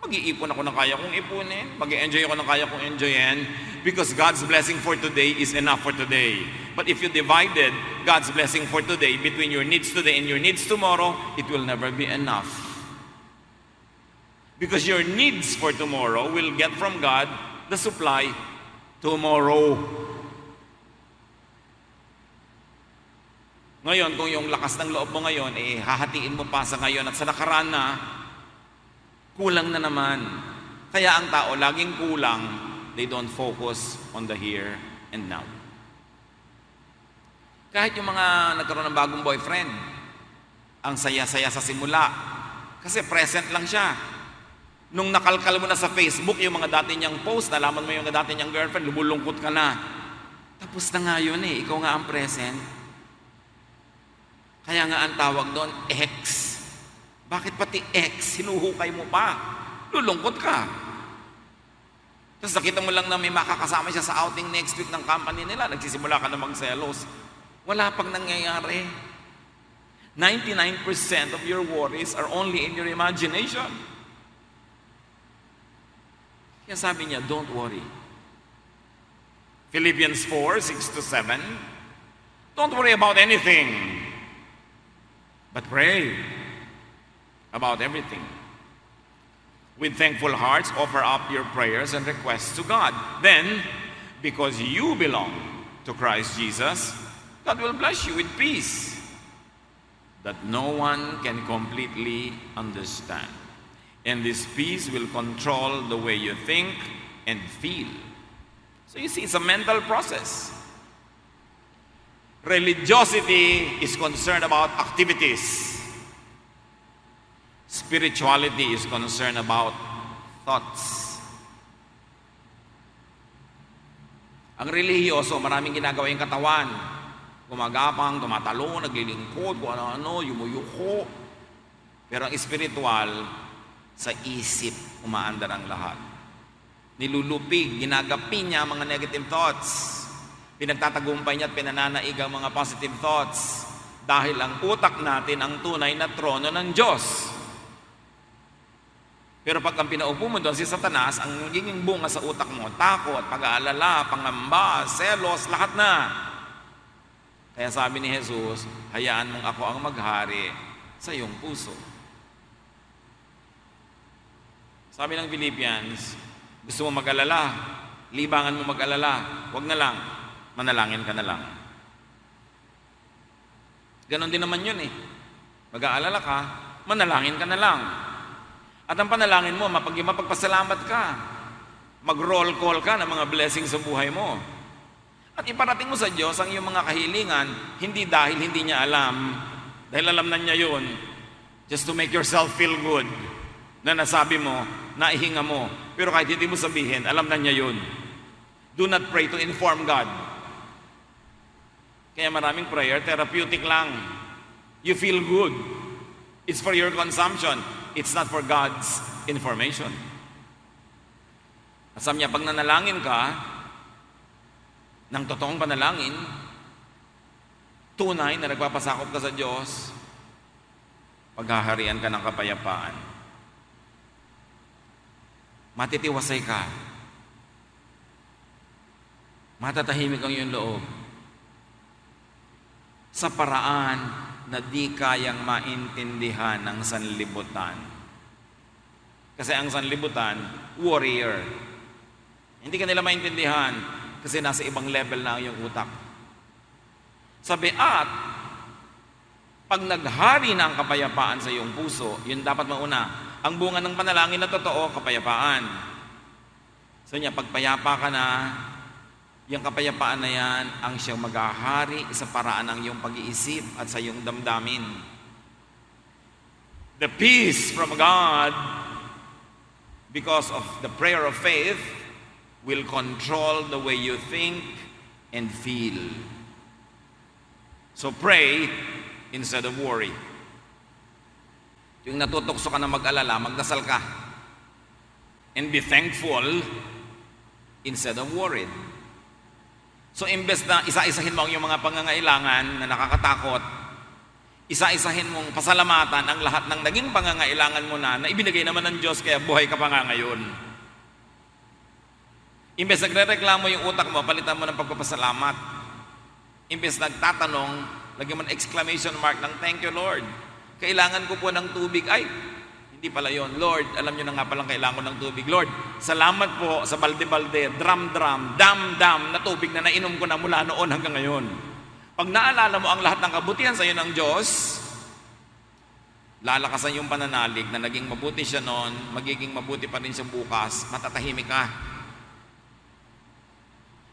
Mag-iipon ako ng kaya kong ipunin. Mag-enjoy ako ng kaya kong enjoyin. Because God's blessing for today is enough for today. But if you divided God's blessing for today between your needs today and your needs tomorrow, it will never be enough. Because your needs for tomorrow will get from God the supply tomorrow. Ngayon, kung yung lakas ng loob mo ngayon, hahatiin mo pa sa ngayon at sa nakaraan na, kulang na naman. Kaya ang tao, laging kulang, they don't focus on the here and now. Kahit yung mga nagkaroon ng bagong boyfriend, ang saya-saya sa simula, kasi present lang siya. Nung nakalkal mo na sa Facebook yung mga dati niyang post, nalaman mo yung dati niyang girlfriend, lumulungkot ka na. Tapos na nga yun ikaw nga ang present. Kaya nga ang tawag doon, X. Bakit pati X, hinuhukay mo pa? Lulungkot ka. Tapos nakita mo lang na may makakasama siya sa outing next week ng company nila, nagsisimula ka na magselos. Wala pang nangyayari. 99% of your worries are only in your imagination. Kaya sabi niya, don't worry. Philippians 4:6-7. Don't worry about anything, but pray about everything. With thankful hearts, offer up your prayers and requests to God. Then, because you belong to Christ Jesus, God will bless you with peace. that no one can completely understand. And this peace will control the way you think and feel. So you see, it's a mental process. Religiosity is concerned about activities. Spirituality is concerned about thoughts. Ang relihiyoso, maraming ginagawa yung katawan. Gumagapang, tumatalo, naglilingkod, kung ano-ano, yumuyuko. Pero ang espiritual, sa isip, umaandar ang lahat. Nilulupig, ginagapi niya ang mga negative thoughts. Pinagtatagumpay niya at pinananaig ang mga positive thoughts. Dahil ang utak natin ang tunay na trono ng Diyos. Pero pag ang pinaupo mo doon si Satanas, ang nagiging bunga sa utak mo, takot, pag-aalala, pangamba, selos, lahat na. Kaya sabi ni Jesus, hayaan mong ako ang maghari sa iyong puso. Sabi ng Philippians, gusto mo mag-alala, libangan mo mag-alala, huwag na lang, manalangin ka na lang. Ganon din naman yun eh. Mag-aalala ka, manalangin ka na lang. At ang panalangin mo, mapagpasalamat ka. Mag-roll call ka ng mga blessings sa buhay mo. At iparating mo sa Diyos ang iyong mga kahilingan, hindi dahil hindi niya alam, dahil alam na niya yun, just to make yourself feel good, na nasabi mo, naihinga mo, pero kahit hindi mo sabihin, alam na niya yun. Do not pray to inform God. Kaya maraming prayer, therapeutic lang. You feel good. It's for your consumption. It's not for God's information. At sabi niya, pag nanalangin ka, ng totoong panalangin, tunay na nagpapasakop ka sa Diyos, paghaharian ka ng kapayapaan. Matitiwasay ka. Matatahimik ang iyong loob. Sa paraan na di kayang maintindihan ng sanlibutan. Kasi ang sanlibutan, warrior. Hindi ka nila maintindihan. Kasi nasa ibang level na ang iyong utak. Sabi, at pag naghari na ang kapayapaan sa iyong puso, yun dapat mauna. Ang bunga ng panalangin na totoo, kapayapaan. So niya, pagpayapa ka na, yung kapayapaan na yan, ang siyang maghahari sa paraan ng iyong pag-iisip at sa iyong damdamin. The peace from God, because of the prayer of faith, will control the way you think and feel. So pray instead of worry. Yung natutokso ka na mag-alala, magdasal ka. And be thankful instead of worried. So imbes na isa-isahin mo ang iyong mga pangangailangan na nakakatakot, isa-isahin mong pasalamatan ang lahat ng naging pangangailangan mo na ibinigay naman ng Diyos, kaya buhay ka pa nga ngayon. Imbes nagre-reklamo yung utak mo, palitan mo ng pagpapasalamat. Imbes nagtatanong, lagyan mo ng exclamation mark ng thank you Lord. Kailangan ko po ng tubig. Ay, hindi pala yun. Lord, alam nyo na nga palang kailangan ko ng tubig. Lord, salamat po sa balde-balde, drum-drum, dam-dam na tubig na nainom ko na mula noon hanggang ngayon. Pag naalala mo ang lahat ng kabutihan sa iyo ng Diyos, lalakasan yung pananalig na naging mabuti siya noon, magiging mabuti pa rin siya bukas, matatahimik ka.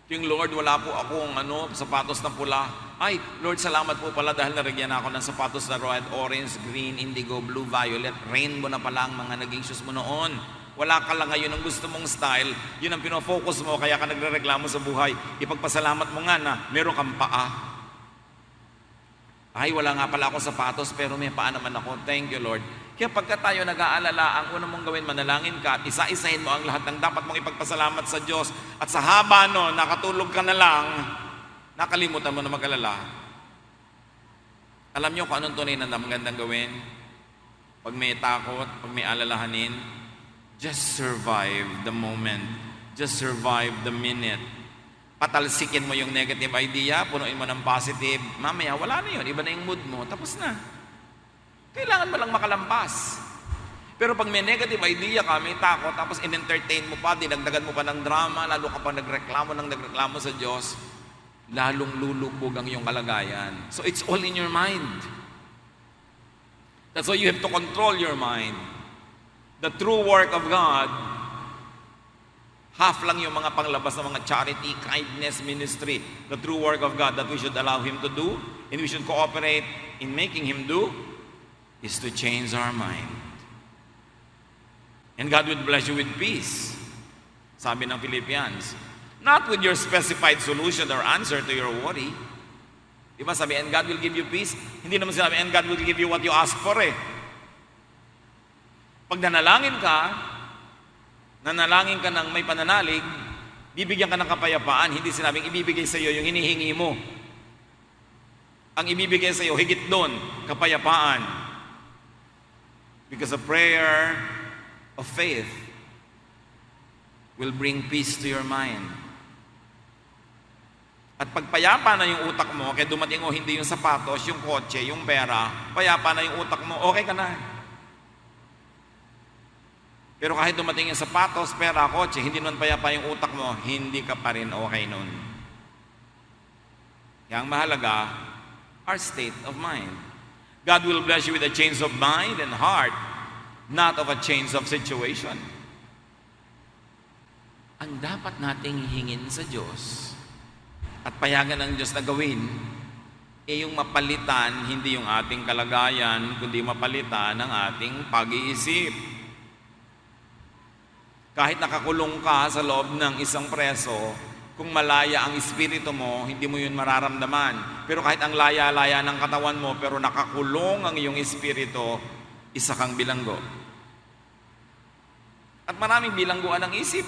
Yung Lord, wala po akong sapatos na pula. Ay, Lord, salamat po pala dahil narigyan ako ng sapatos na red, orange, green, indigo, blue, violet, rainbow na pala ang mga naging shoes mo noon. Wala ka lang ngayon ang gusto mong style, yun ang pinofocus mo, kaya ka nagre-reklamo sa buhay. Ipagpasalamat mo nga na meron kang paa. Ay, wala nga pala akong sapatos, pero may paa naman ako. Thank you, Lord. Kaya pagka tayo nag-aalala, ang una mong gawin, manalangin ka at isa-isahin mo ang lahat ng dapat mong ipagpasalamat sa Diyos. At sa haba nakatulog ka na lang, nakalimutan mo na mag-alala. Alam niyo kung anong tunay na magandang gawin? Pag may takot, pag may alalahanin, just survive the moment. Just survive the minute. Patalsikin mo yung negative idea, punuin mo ng positive. Mamaya, wala na yun. Iba na yung mood mo. Tapos na. Kailangan mo lang makalampas. Pero pag may negative idea ka, may takot, tapos in-entertain mo pa, dinagdagan mo pa ng drama, lalo ka pa nagreklamo sa Diyos, lalong lulubog ang iyong kalagayan. So it's all in your mind. That's why you have to control your mind. The true work of God, half lang yung mga panglabas ng mga charity, kindness, ministry. The true work of God that we should allow Him to do and we should cooperate in making Him do is to change our mind. And God will bless you with peace. Sabi ng Philippians, not with your specified solution or answer to your worry. Diba sabi, and God will give you peace? Hindi naman sinabi, and God will give you what you ask for eh. Pag nanalangin ka ng may pananalig, bibigyan ka ng kapayapaan. Hindi sinabing ibibigay sa iyo yung hinihingi mo. Ang ibibigay sa iyo, higit doon, kapayapaan. Because a prayer of faith will bring peace to your mind. At pagpayapa na yung utak mo, kaya dumating o hindi yung sapatos, yung kotse, yung pera, payapa na yung utak mo, okay ka na. Pero kahit dumating yung sapatos, pera, kotse, hindi nun payapa yung utak mo, hindi ka pa rin okay nun. Kaya ang mahalaga, our state of mind. God will bless you with a change of mind and heart, not of a change of situation. Ang dapat nating hingin sa Diyos at payagan ng Diyos na gawin, yung mapalitan, hindi yung ating kalagayan, kundi mapalitan ng ating pag-iisip. Kahit nakakulong ka sa loob ng isang preso, kung malaya ang espiritu mo, hindi mo yun mararamdaman. Pero kahit ang laya-laya ng katawan mo, pero nakakulong ang iyong espiritu, isa kang bilanggo. At maraming bilangguan ng isip.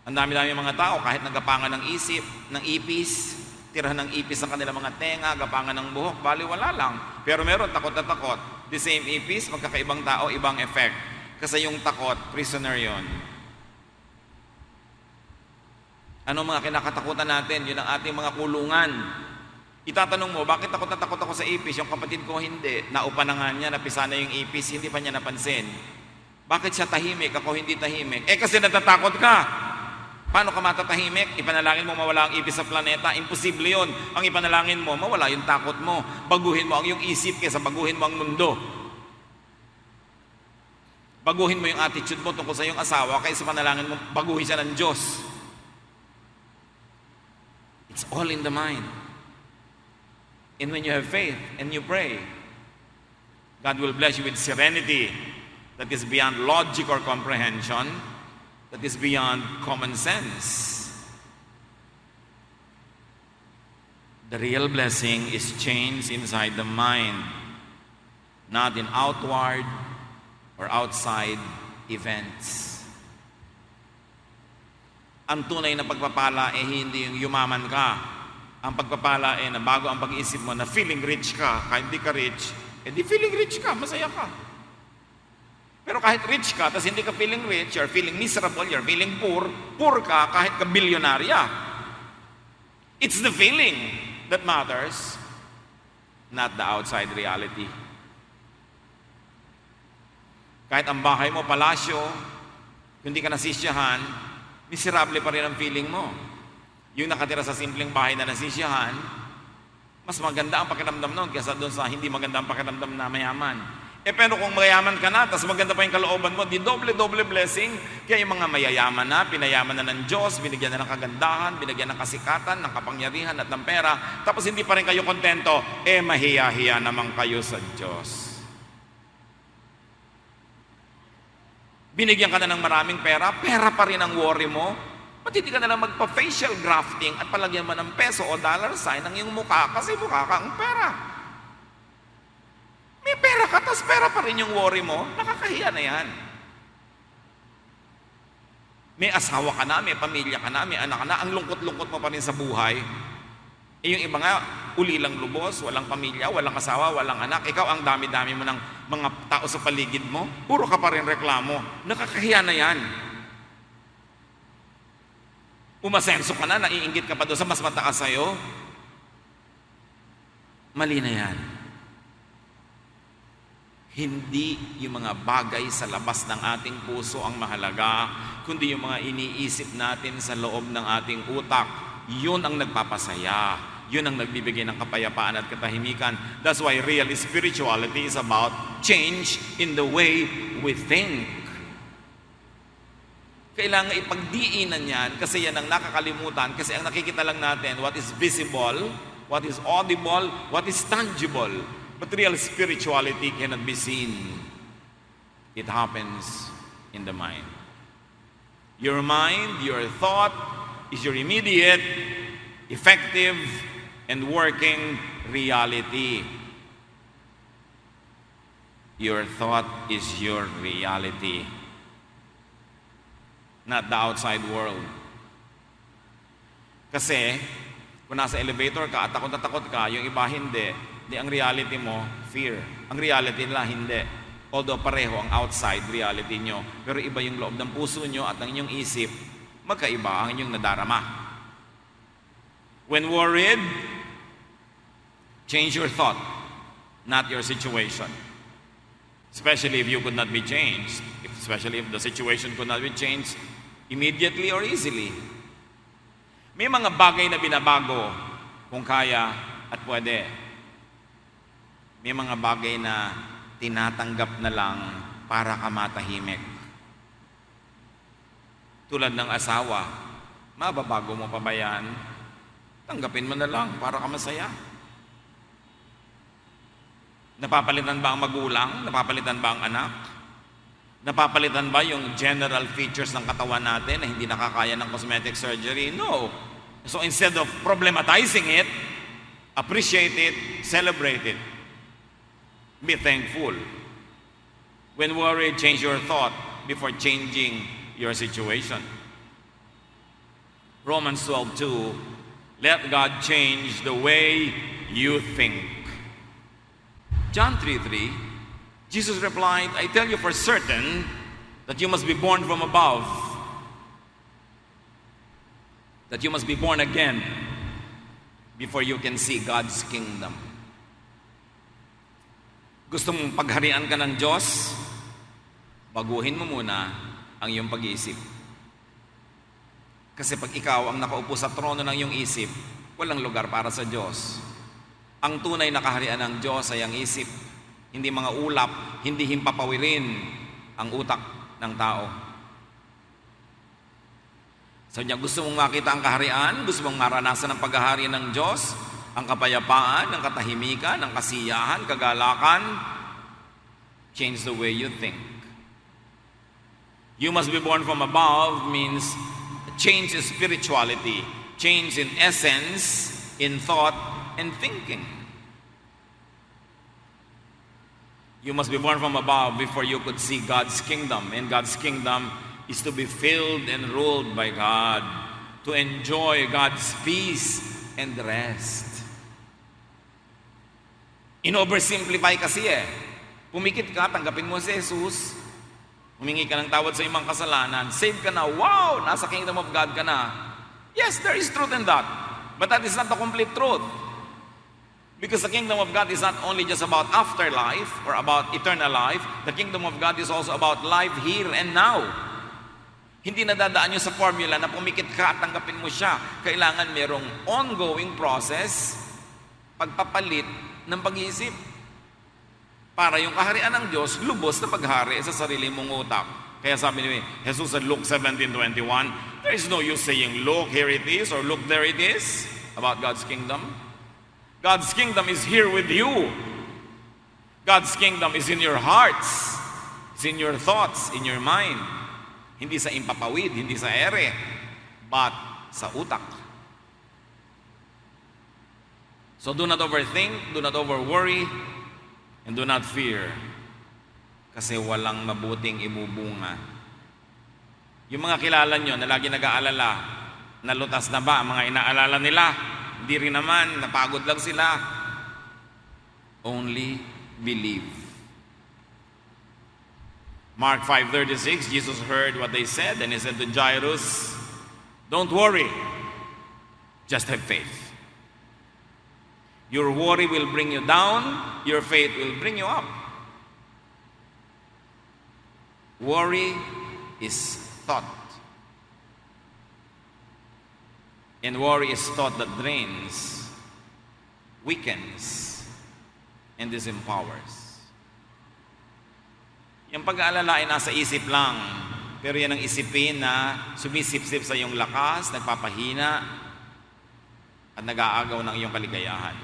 Ang dami-dami mga tao, kahit nagapangan ng isip, ng ipis, tirahan ng ipis ang kanilang mga tenga, gapangan ng buhok, bali wala lang. Pero meron takot na takot. The same ipis, magkakaibang tao, ibang effect. Kasi yung takot, prisoner yon. Ano mga kinakatakutan natin? Yun ang ating mga kulungan. Itatanong mo, bakit takot na takot ako sa ipis? Yung kapatid ko hindi. Naupa na nga niya, napisa na yung ipis, hindi pa niya napansin. Bakit siya tahimik, ako hindi tahimik? Kasi natatakot ka. Paano ka matatahimik? Ipanalangin mo mawala ang ipis sa planeta. Imposible yun. Ang ipanalangin mo, mawala yung takot mo. Baguhin mo ang iyong isip kaysa baguhin mo ang mundo. Baguhin mo yung attitude mo tungkol sa iyong asawa kaysa panalangin mo, baguhin siya ng Diyos. It's all in the mind. And when you have faith and you pray, God will bless you with serenity that is beyond logic or comprehension, that is beyond common sense. The real blessing is change inside the mind, not in outward or outside events. Ang tunay na pagpapala hindi yung yumaman ka. Ang pagpapala na bago ang pag-iisip mo na feeling rich ka, kahit di ka rich, di feeling rich ka, masaya ka. Pero kahit rich ka, tapos hindi ka feeling rich, you're feeling miserable, you're feeling poor ka kahit ka bilyonarya. It's the feeling that matters, not the outside reality. Kahit ang bahay mo, palasyo, hindi ka nasisyahan, miserable pa rin ang feeling mo. Yung nakatira sa simpleng bahay na nasisyahan, mas maganda ang pakiramdam noon kaysa doon sa hindi maganda ang pakiramdam na mayaman. Pero kung mayaman ka na, tapos maganda pa yung kalooban mo, di doble blessing. Kaya yung mga mayayaman na, pinayaman na ng Diyos, binigyan na ng kagandahan, binigyan ng kasikatan, ng kapangyarihan at ng pera, tapos hindi pa rin kayo kontento, mahiya-hiya naman kayo sa Diyos. Binigyan ka na ng maraming pera pa rin ang worry mo. Ba't hindi ka na lang magpa-facial grafting at palagyan mo ng peso o dollar sign ang iyong mukha kasi mukha ka ang pera. May pera ka, tapos pera pa rin yung worry mo, nakakahiya na yan. May asawa ka na, may pamilya ka na, may anak ka na, ang lungkot-lungkot mo pa rin sa buhay. Yung iba nga, ulilang lubos, walang pamilya, walang asawa, walang anak. Ikaw, ang dami-dami mo ng mga tao sa paligid mo, puro ka pa rin reklamo. Nakakahiya na yan. Umasenso ka na, naiinggit ka pa doon sa mas mataas sa'yo. Mali na yan. Hindi yung mga bagay sa labas ng ating puso ang mahalaga, kundi yung mga iniisip natin sa loob ng ating utak. Yun ang nagpapasaya. yun ang nagbibigay ng kapayapaan at katahimikan. That's why real spirituality is about change in the way we think. Kailangan ipagdiinan yan kasi yan ang nakakalimutan, kasi ang nakikita lang natin what is visible, what is audible, what is tangible. But real spirituality cannot be seen. It happens in the mind. Your mind, your thought is your immediate, effective, and working reality. Your thought is your reality, not the outside world. Kasi, kung nasa elevator ka at takot na takot ka, yung iba hindi. Di ang reality mo, fear. Ang reality nila, hindi. Although pareho ang outside reality nyo. Pero iba yung loob ng puso nyo at ang inyong isip, magkaiba ang inyong nadarama. When worried, change your thought, not your situation. Especially if you could not be changed. Especially if the situation could not be changed immediately or easily. May mga bagay na binabago kung kaya at pwede. May mga bagay na tinatanggap na lang para ka matahimik. Tulad ng asawa, mababago mo pa ba yan? Tanggapin mo na lang para ka masaya. Napapalitan ba ang magulang? Napapalitan ba ang anak? Napapalitan ba yung general features ng katawan natin na hindi nakakaya ng cosmetic surgery? No. So instead of problematizing it, appreciate it, celebrate it. Be thankful. When worried, change your thought before changing your situation. Romans 12:2, let God change the way you think. John 3:3, Jesus replied, I tell you for certain that you must be born from above, that you must be born again before you can see God's kingdom. Gusto mong pagharian ka ng Diyos? Baguhin mo muna ang iyong pag-iisip. Kasi pag ikaw ang nakaupo sa trono ng iyong isip, walang lugar para sa Diyos. Ang tunay na kaharian ng Diyos ay ang isip, hindi mga ulap, hindi himpapawirin ang utak ng tao. Sabi niya, gusto mong makita ang kaharian? Gusto mong maranasan ang paghahari ng Diyos? Ang kapayapaan, ang katahimikan, ang kasiyahan, kagalakan? Change the way you think. You must be born from above means change in spirituality, change in essence, in thought, and thinking. You must be born from above before you could see God's kingdom. And God's kingdom is to be filled and ruled by God, to enjoy God's peace and rest. In-oversimplify kasi Pumikit ka, tanggapin mo si Jesus. Humingi ka ng tawad sa imang kasalanan. Save ka na. Wow! Nasa kingdom of God ka na. Yes, there is truth in that. But that is not the complete truth. Because the kingdom of God is not only just about afterlife or about eternal life. The kingdom of God is also about life here and now. Hindi nadadaan nyo sa formula na pumikit ka at tanggapin mo siya. Kailangan merong ongoing process, pagpapalit ng pag-iisip. Para yung kaharian ng Diyos, lubos na paghari sa sarili mong utak. Kaya sabi ni Jesus sa Luke 17:21, there is no use saying, look, here it is, or look, there it is, about God's kingdom. God's kingdom is here with you. God's kingdom is in your hearts. It's in your thoughts, in your mind. Hindi sa impapawid, hindi sa ere, but sa utak. So do not overthink, do not overworry, and do not fear. Kasi walang mabuting ibubunga. Yung mga kilala nyo na lagi nag-aalala, nalutas na ba ang mga inaalala nila? Hindi rin naman, napagod lang sila. Only believe. Mark 5:36, Jesus heard what they said, and he said to Jairus, don't worry, just have faith. Your worry will bring you down, your faith will bring you up. Worry is thought. And worry is thought that drains. weakens and disempowers. Yung pag-aalala ay nasa isip lang, pero yan ang isipin na sumisipsip sa iyong lakas, nagpapahina, at nag-aagaw ng iyong kaligayahan.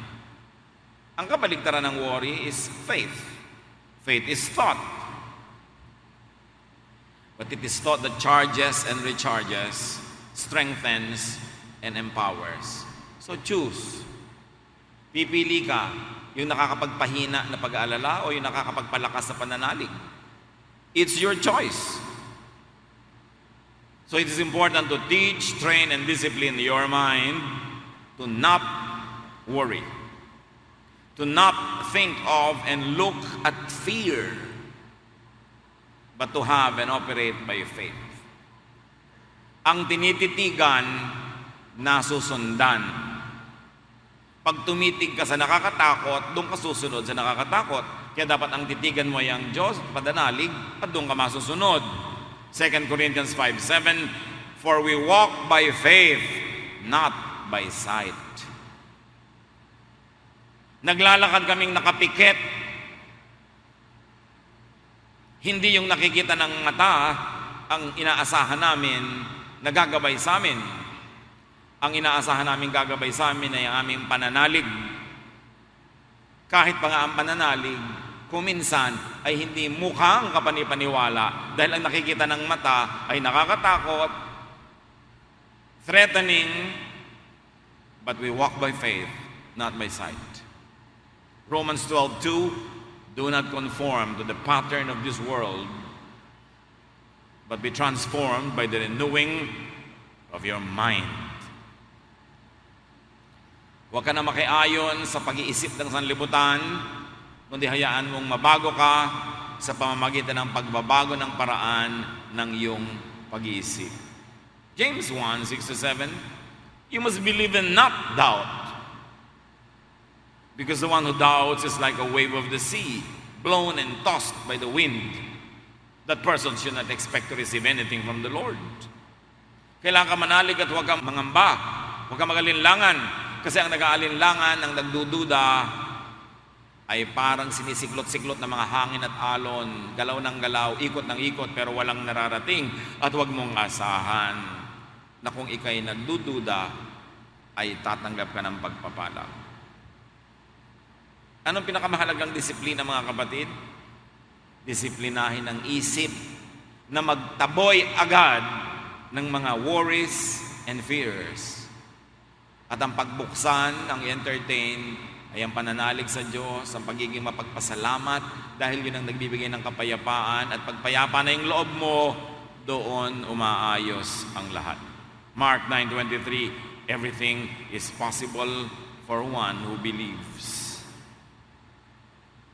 Ang kabaligtaran ng worry is faith. Faith is thought. But it is thought that charges and recharges, strengthens and empowers. So choose. Pipili ka, yung nakakapagpahina na pag-aalala o yung nakakapagpalakas na pananalig. It's your choice. So it is important to teach, train, and discipline your mind to not worry, to not think of and look at fear, but to have and operate by faith. Ang tinititigan, nasusundan. Pag tumitig ka sa nakakatakot, doon ka susunod sa nakakatakot. Kaya dapat ang titigan mo ay ang Diyos, padanalig, at doon ka masusunod. 2 Corinthians 5:7, for we walk by faith, not by sight. Naglalakad kaming nakapikit. Hindi yung nakikita ng mata ang inaasahan namin na gagabay sa amin. Ang inaasahan namin gagabay sa amin ay ang aming pananalig. Kahit pa nga ang pananalig, kuminsan ay hindi mukhang kapanipaniwala dahil ang nakikita ng mata ay nakakatakot, threatening, but we walk by faith, not by sight. Romans 12:2, do not conform to the pattern of this world, but be transformed by the renewing of your mind. Huwag ka na makiayon sa pag-iisip ng sanlibutan, kundi hayaan mong mabago ka sa pamamagitan ng pagbabago ng paraan ng iyong pag-iisip. James 1:6-7, you must believe and not doubt. Because the one who doubts is like a wave of the sea, blown and tossed by the wind. That person should not expect to receive anything from the Lord. Kailangan ka manalig at huwag kang mangamba, huwag kang magalinlangan. Kasi ang nag-aalinlangan, ang nagdududa, ay parang sinisiklot-siklot ng mga hangin at alon, galaw ng galaw, ikot ng ikot, pero walang nararating. At huwag mong asahan na kung ikay nagdududa, ay tatanggap ka ng pagpapala. Anong pinakamahalagang disiplina, mga kapatid? Disiplinahin ang isip na magtaboy agad ng mga worries and fears. At ang pagbuksan, ang entertain, ay ang pananalig sa Diyos, ang pagiging mapagpasalamat dahil yun ang nagbibigay ng kapayapaan at pagpayapa na yung loob mo, doon umaayos ang lahat. Mark 9:23, everything is possible for one who believes.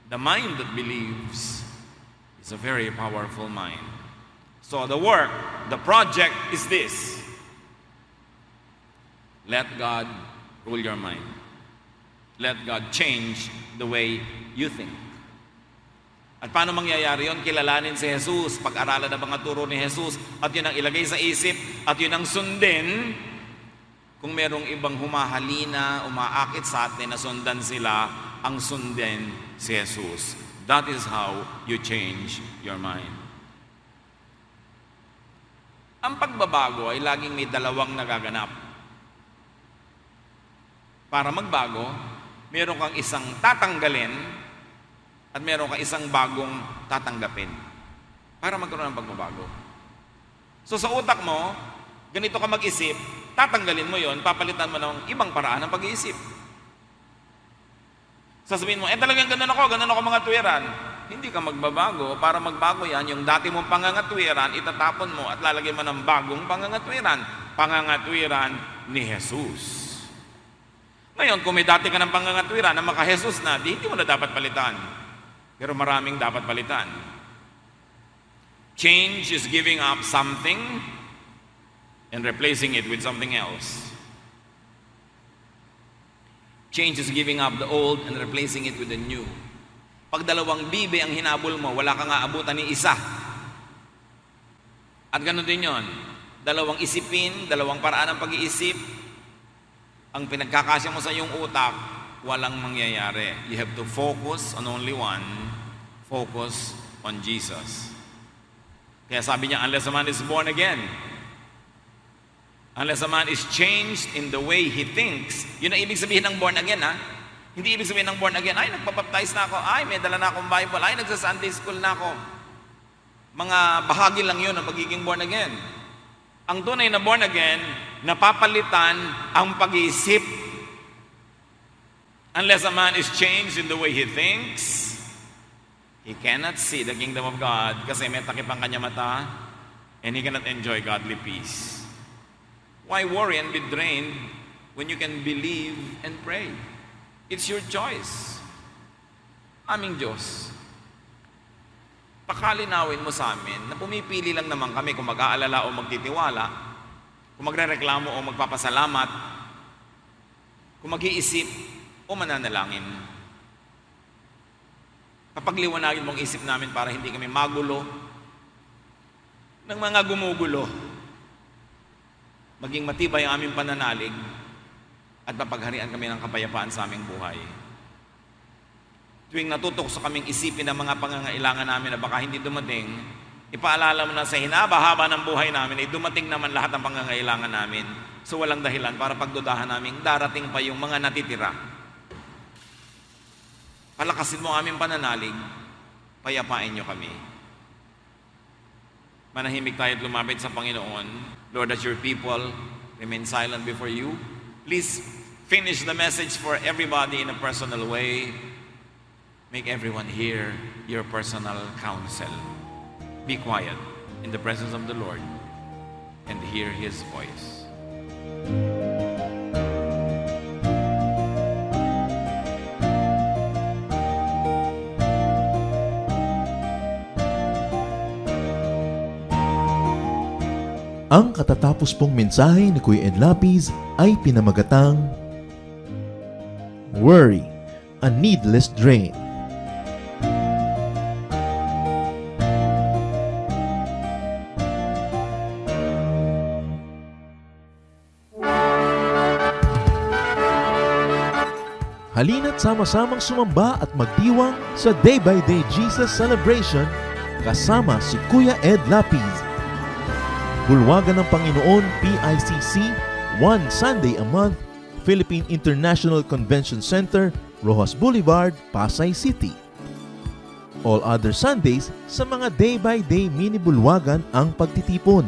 The mind that believes is a very powerful mind. So the work, the project is this. Let God rule your mind. Let God change the way you think. At paano mangyayari yun? Kilalanin si Jesus, pag-aralan ang mga turo ni Jesus, at yun ang ilagay sa isip, at yun ang sundin. Kung merong ibang humahalina, umaakit sa atin na sundan sila, ang sundin si Jesus. That is how you change your mind. Ang pagbabago ay laging may dalawang nagaganap. Para magbago, meron kang isang tatanggalin at meron kang isang bagong tatanggapin para magkaroon ng pagbabago. So sa utak mo, ganito ka mag-isip, tatanggalin mo yon, papalitan mo ng ibang paraan ng pag-iisip. Sasabihin mo, talagang ganun ako mga tuwiran. Hindi ka magbabago. Para magbago yan, yung dati mong pangangatwiran, itatapon mo at lalagay mo ng bagong pangangatwiran. Pangangatwiran ni Jesus. Ngayon, kung may dati ka ng pangangatwiran na maka-Jesus na, hindi mo na dapat palitan. Pero maraming dapat palitan. Change is giving up something and replacing it with something else. Change is giving up the old and replacing it with the new. Pag dalawang bibe ang hinabol mo, wala kang aabutan ni isa. At ganoon din yon. Dalawang isipin, dalawang paraan ng pag-iisip, ang pinagkakasya mo sa iyong utak, walang mangyayari. You have to focus on only one, focus on Jesus. Kaya sabi niya, unless a man is born again, unless a man is changed in the way he thinks, yun ang ibig sabihin ng born again, ha? Hindi ibig sabihin ng born again, ay, nagpapaptize na ako, ay, may dala na akong Bible, ay, nagsa-Sunday school na ako. Mga bahagi lang yun ng magiging born again. Ang tunay na born again, napapalitan ang pag-iisip. Unless a man is changed in the way he thinks, he cannot see the kingdom of God kasi may takip ang kanya mata and he cannot enjoy godly peace. Why worry and be drained when you can believe and pray? It's your choice. Aming Diyos, pakalinawin mo sa amin na pumipili lang naman kami kung mag-aalala o magtitiwala, kung magrereklamo o magpapasalamat, kung mag-iisip o mananalangin. Kapag liwanagin mong isip namin para hindi kami magulo ng mga gumugulo, maging matibay ang aming pananalig at mapagharian kami ng kapayapaan sa aming buhay. Tuwing natutok sa kaming isipin ang mga pangangailangan namin na baka hindi dumating, ipaalala mo na sa hinaba-haba ng buhay namin ay dumating naman lahat ng pangangailangan namin. So walang dahilan para pagdudahan namin, darating pa yung mga natitira. Palakasin mo ang aming pananalig, payapain niyo kami. Manahimik tayo at lumapit sa Panginoon. Lord, as your people remain silent before you, please finish the message for everybody in a personal way. Make everyone hear your personal counsel. Be quiet in the presence of the Lord and hear His voice. Ang katatapos pong mensahe ni Kuya Ed Lapid ay pinamagatang Worry, a Needless Drain. Halina't sama-samang sumamba at magdiwang sa Day by Day Jesus Celebration kasama si Kuya Ed Lapid. Bulwagan ng Panginoon PICC, one Sunday a month, Philippine International Convention Center, Rojas Boulevard, Pasay City. All other Sundays sa mga day-by-day mini bulwagan ang pagtitipon.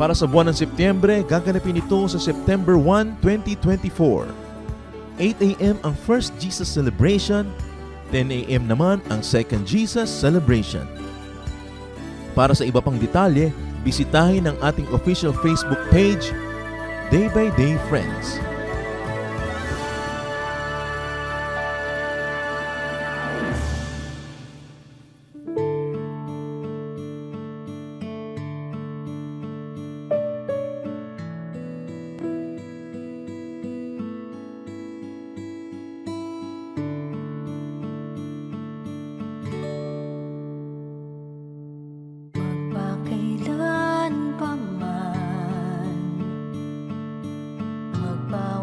Para sa buwan ng Setyembre, gaganapin ito sa September 1, 2024. 8 a.m. ang First Jesus Celebration, 10 a.m. naman ang Second Jesus Celebration. Para sa iba pang detalye, bisitahin ang ating official Facebook page, Day by Day Friends. Magpakailan pa man, magpakailan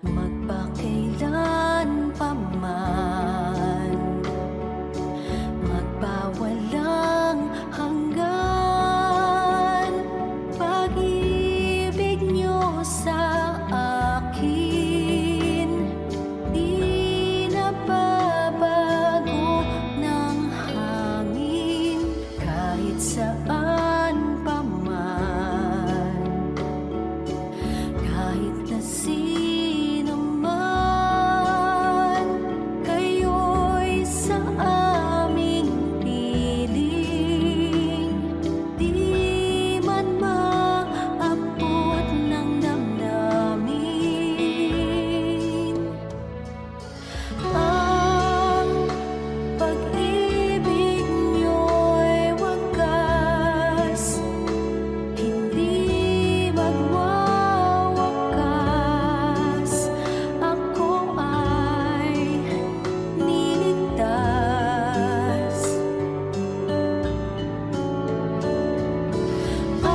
Magpakailan pa man, magpawalang hanggan, pag-ibig niyo sa akin, di nababago ng hangin, kahit saan pa man, kahit na sino man, kayo'y sa aming piling, di man maabot ng damdamin. Ang pag-ibig niyo'y wagas, hindi magwawakas. Ako ay niligtas. Ang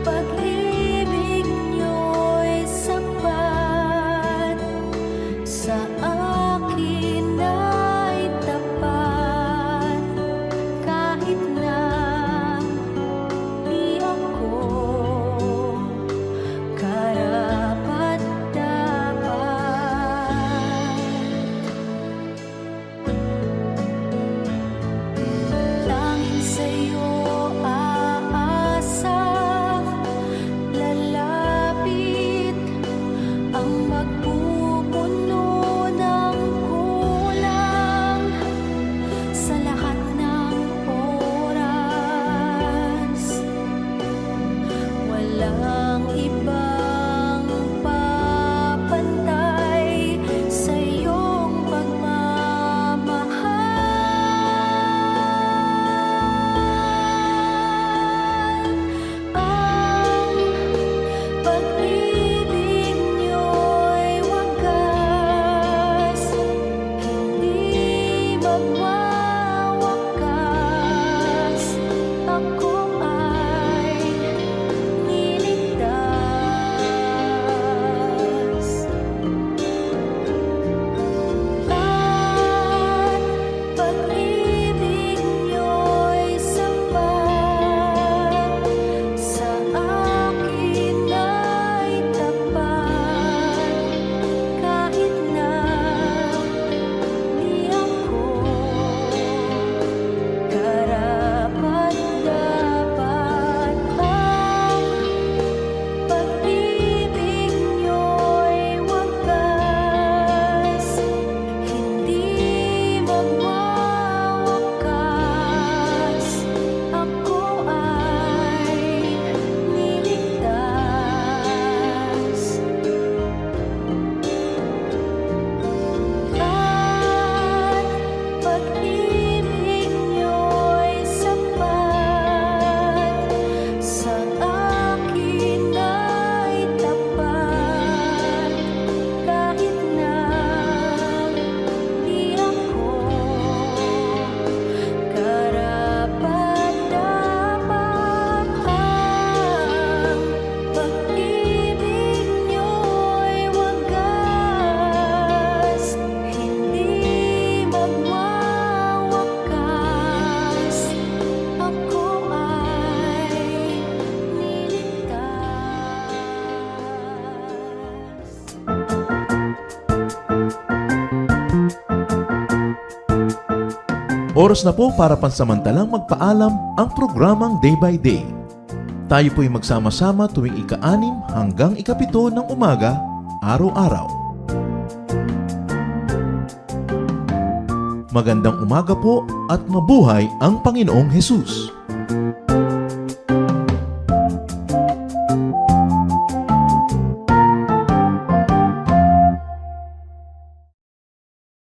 pag-ibig niyo'y sapat, sa akin ay tapat, kahit na di ako karapat-dapat. Tanging sa'yo aasa, lalapit ang magpupuno ng kulang sa lahat ng oras. Walang ibang papantay sa iyong pagmamahal. Ang pag-ibig niyo'y wagas, hindi magwawakas. Ako ay niligtas. At pag-ibig niyo'y sapat, sa akin ay tapat, kahit na di ako karapat-dapat. Ang pag-ibig niyo'y wagas, hindi magwawakas. Ako ay niligtas. At pag-ibig niyo'y sapat, sa akin ay tapat, kahit na di ako karapat-dapat. Ang pag-ibig niyo'y wagas, hindi magwawakas. Ako ay niligtas. Oras na po para pansamantalang magpaalam ang programang Day by Day. Tayo po'y magsama-sama tuwing ika-6 hanggang ika-7 ng umaga, araw-araw. Magandang umaga po at mabuhay ang Panginoong Hesus!